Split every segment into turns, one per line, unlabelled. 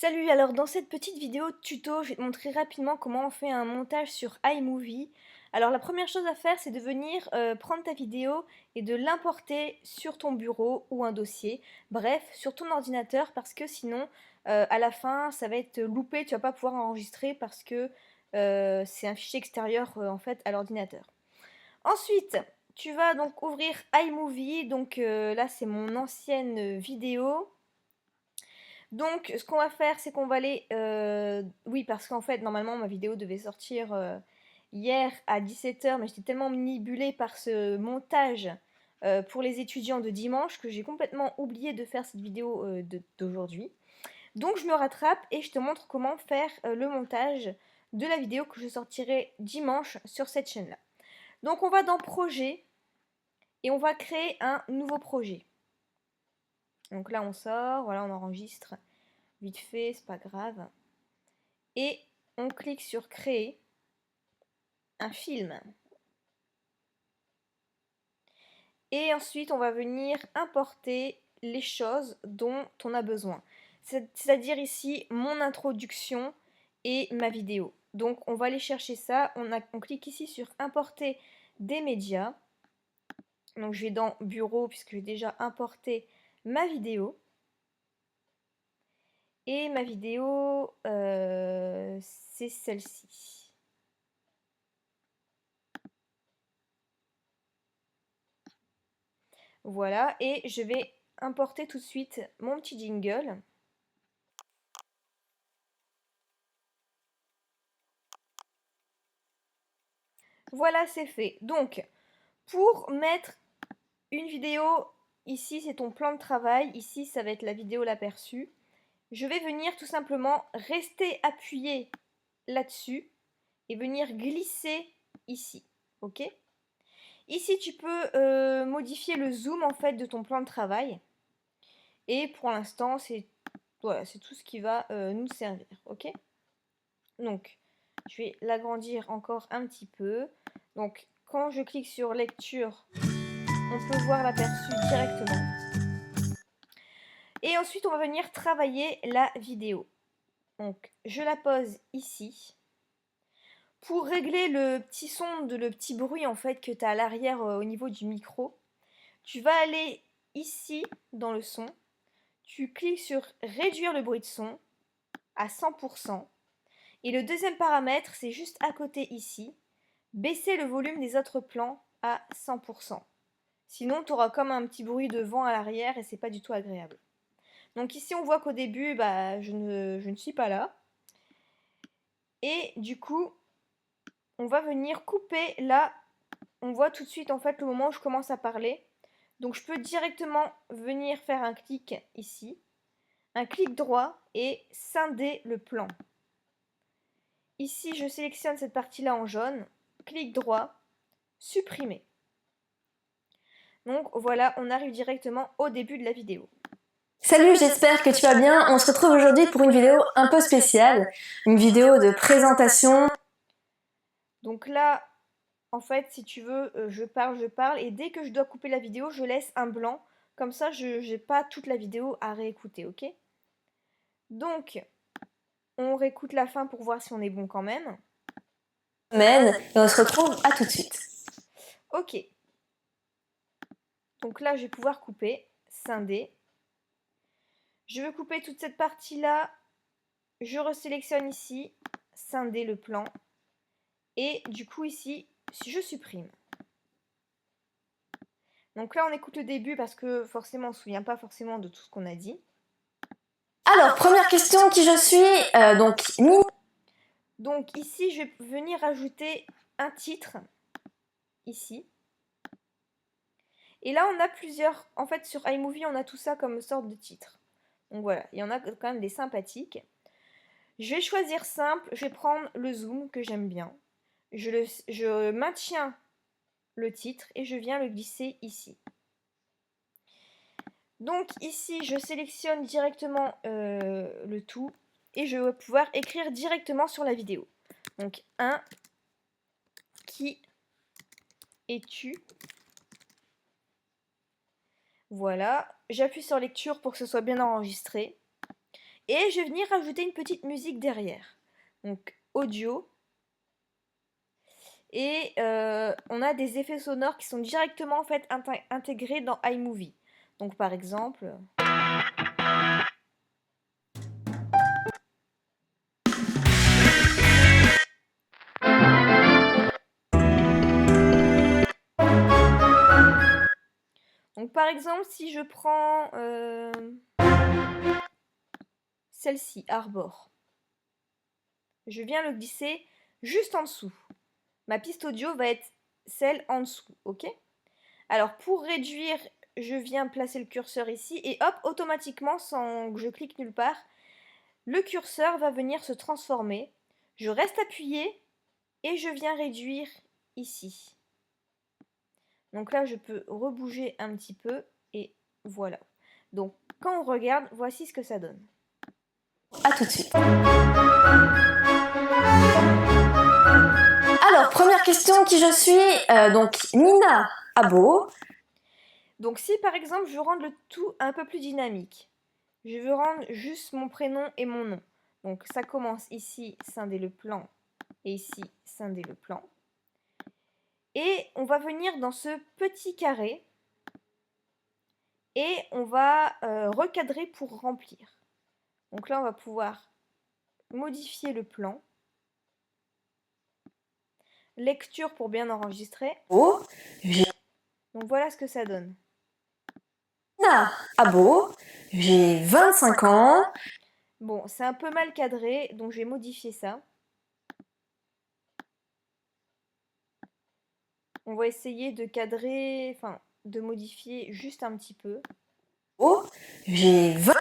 Salut, alors dans cette petite vidéo tuto, je vais te montrer rapidement comment on fait un montage sur iMovie. Alors la première chose à faire, c'est de venir prendre ta vidéo et de l'importer sur ton bureau ou un dossier, bref, sur ton ordinateur, parce que sinon, à la fin, ça va être loupé, tu vas pas pouvoir enregistrer parce que c'est un fichier extérieur en fait à l'ordinateur. Ensuite, tu vas donc ouvrir iMovie, donc là c'est mon ancienne vidéo. Donc, ce qu'on va faire, c'est qu'on va aller... oui, parce qu'en fait, normalement, ma vidéo devait sortir hier à 17h, mais j'étais tellement manipulée par ce montage pour les étudiants de dimanche que j'ai complètement oublié de faire cette vidéo d'aujourd'hui. Donc, je me rattrape et je te montre comment faire le montage de la vidéo que je sortirai dimanche sur cette chaîne-là. Donc, on va dans Projet et on va créer un nouveau projet. Donc là, on sort, voilà, on enregistre vite fait, c'est pas grave. Et on clique sur créer un film. Et ensuite, on va venir importer les choses dont on a besoin. C'est-à-dire ici mon introduction et ma vidéo. Donc on va aller chercher ça. On clique ici sur importer des médias. Donc je vais dans bureau puisque j'ai déjà importé ma vidéo. Et ma vidéo, c'est celle-ci. Voilà, et je vais importer tout de suite mon petit jingle. Voilà, c'est fait. Donc, pour mettre une vidéo, ici c'est ton plan de travail, ici ça va être la vidéo l'aperçu. Je vais venir tout simplement rester appuyé là-dessus et venir glisser ici, ok? Ici tu peux modifier le zoom en fait de ton plan de travail. Et pour l'instant c'est voilà, c'est tout ce qui va nous servir, ok? Donc, je vais l'agrandir encore un petit peu. Donc, quand je clique sur lecture, on peut voir l'aperçu directement. Et ensuite, on va venir travailler la vidéo. Donc, je la pose ici. Pour régler le petit son, le petit bruit en fait que tu as à l'arrière au niveau du micro, tu vas aller ici dans le son. Tu cliques sur réduire le bruit de son à 100%. Et le deuxième paramètre, c'est juste à côté ici. Baisser le volume des autres plans à 100%. Sinon, tu auras comme un petit bruit de vent à l'arrière et c'est pas du tout agréable. Donc ici, on voit qu'au début, je ne suis pas là. Et du coup, on va venir couper là. On voit tout de suite en fait le moment où je commence à parler. Donc je peux directement venir faire un clic ici. Un clic droit et scinder le plan. Ici, je sélectionne cette partie-là en jaune. Clic droit, supprimer. Donc voilà, on arrive directement au début de la vidéo.
Salut, j'espère que tu vas bien. On se retrouve aujourd'hui pour une vidéo un peu spéciale, une vidéo de présentation.
Donc là, en fait, si tu veux, je parle, et dès que je dois couper la vidéo, je laisse un blanc. Comme ça, je n'ai pas toute la vidéo à réécouter, ok? Donc, on réécoute la fin pour voir si on est bon quand même.
Et on se retrouve à tout de suite.
Ok. Donc là, je vais pouvoir couper, scinder. Je veux couper toute cette partie-là. Je resélectionne ici, scinder le plan. Et du coup, ici, je supprime. Donc là, on écoute le début parce que forcément, on ne se souvient pas forcément de tout ce qu'on a dit.
Alors, première question, qui je suis
Donc ici, je vais venir ajouter un titre, ici. Et là, on a plusieurs... En fait, sur iMovie, on a tout ça comme sorte de titre. Donc voilà, il y en a quand même des sympathiques. Je vais choisir simple, je vais prendre le zoom que j'aime bien. Je maintiens le titre et je viens le glisser ici. Donc ici, je sélectionne directement le tout et je vais pouvoir écrire directement sur la vidéo. Donc, qui es-tu? Voilà, j'appuie sur lecture pour que ce soit bien enregistré. Et je vais venir rajouter une petite musique derrière. Donc audio. Et on a des effets sonores qui sont directement en fait intégrés dans iMovie. Donc par exemple... Donc par exemple, si je prends celle-ci, Arbor, je viens le glisser juste en dessous. Ma piste audio va être celle en dessous, ok? Alors pour réduire, je viens placer le curseur ici et hop, automatiquement, sans que je clique nulle part, le curseur va venir se transformer. Je reste appuyé et je viens réduire ici. Donc là, je peux rebouger un petit peu et voilà. Donc quand on regarde, voici ce que ça donne.
À tout de suite. Alors, première question, qui je suis? Donc, Nina Abo.
Donc si par exemple, je veux rendre le tout un peu plus dynamique, je veux rendre juste mon prénom et mon nom. Donc ça commence ici, scinder le plan, et ici, scinder le plan. Et on va venir dans ce petit carré et on va recadrer pour remplir. Donc là, on va pouvoir modifier le plan. Lecture pour bien enregistrer.
Oh,
Donc voilà ce que ça donne.
Nina Abo, j'ai 25 ans.
Bon, c'est un peu mal cadré, donc je vais modifier ça. On va essayer de cadrer, enfin, de modifier juste un petit peu.
Oh, j'ai 20.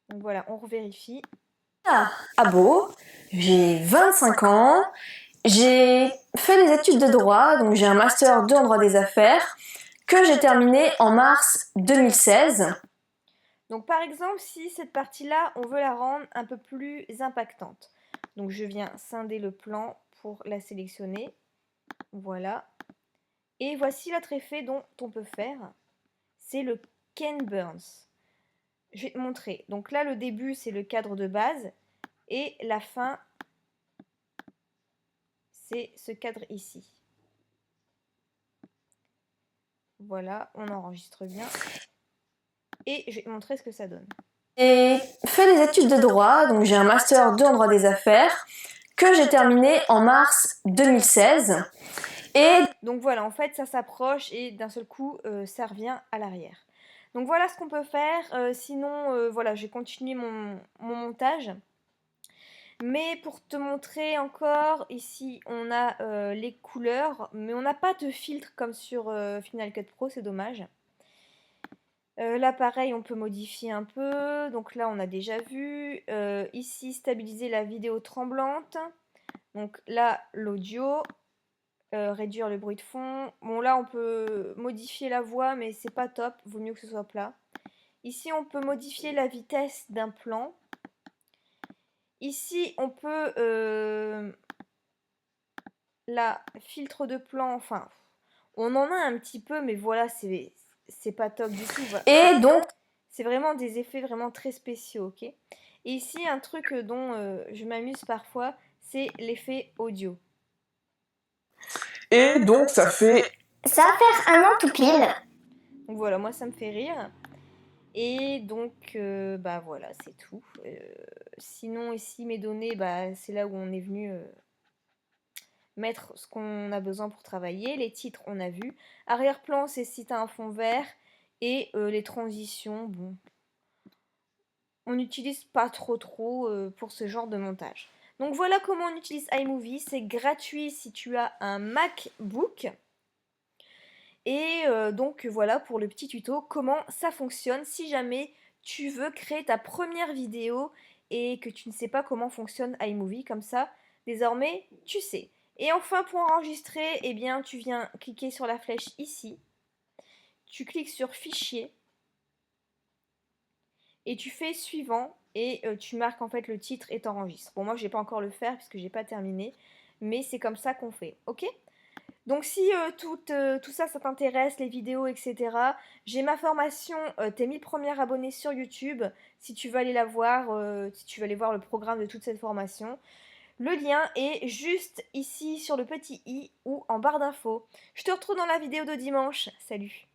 Donc voilà, on revérifie.
Nina Abo, j'ai 25 ans. J'ai fait des études de droit, donc j'ai un master 2 en droit des affaires que j'ai terminé en mars 2016.
Donc par exemple, si cette partie-là, on veut la rendre un peu plus impactante. Donc je viens scinder le plan pour la sélectionner. Voilà. Et voici l'autre effet dont on peut faire. C'est le Ken Burns. Je vais te montrer. Donc là, le début, c'est le cadre de base. Et la fin, c'est ce cadre ici. Voilà, on enregistre bien. Et je vais te montrer ce que ça donne.
J'ai fait des études de droit, donc j'ai un master 2 en droit des affaires que j'ai terminé en mars 2016. Et
donc voilà, en fait, ça s'approche et d'un seul coup, ça revient à l'arrière. Donc voilà ce qu'on peut faire. Sinon, voilà, j'ai continué mon montage. Mais pour te montrer encore, ici, on a les couleurs, mais on n'a pas de filtre comme sur Final Cut Pro, c'est dommage. Là, pareil, on peut modifier un peu. Donc là, on a déjà vu. Ici, stabiliser la vidéo tremblante. Donc là, l'audio. Réduire le bruit de fond. Bon, là, on peut modifier la voix, mais c'est pas top. Vaut mieux que ce soit plat. Ici, on peut modifier la vitesse d'un plan. Ici, on peut... là, filtre de plan, enfin... On en a un petit peu, mais voilà, c'est pas top du tout.
Et donc...
C'est vraiment des effets vraiment très spéciaux, ok? Et ici, un truc dont je m'amuse parfois, c'est l'effet audio.
Et donc, ça fait...
Ça va faire un an tout pile.
Donc voilà, moi, ça me fait rire. Et donc, bah voilà, c'est tout. Sinon, ici, mes données, bah, c'est là où on est venu mettre ce qu'on a besoin pour travailler. Les titres, on a vu. Arrière-plan, c'est si tu as un fond vert. Et les transitions, bon, on n'utilise pas trop pour ce genre de montage. Donc voilà comment on utilise iMovie. C'est gratuit si tu as un MacBook. Et donc voilà pour le petit tuto, comment ça fonctionne si jamais tu veux créer ta première vidéo et que tu ne sais pas comment fonctionne iMovie. Comme ça, désormais, tu sais. Et enfin, pour enregistrer, eh bien, tu viens cliquer sur la flèche ici. Tu cliques sur Fichier. Et tu fais suivant et tu marques en fait le titre et t'enregistres. Bon, moi je vais pas encore le faire puisque j'ai pas terminé, mais c'est comme ça qu'on fait, ok? Donc si tout ça, ça t'intéresse, les vidéos, etc., j'ai ma formation tes 1000 premiers abonnés sur YouTube, si tu veux aller la voir, si tu veux aller voir le programme de toute cette formation. Le lien est juste ici sur le petit i ou en barre d'infos. Je te retrouve dans la vidéo de dimanche. Salut!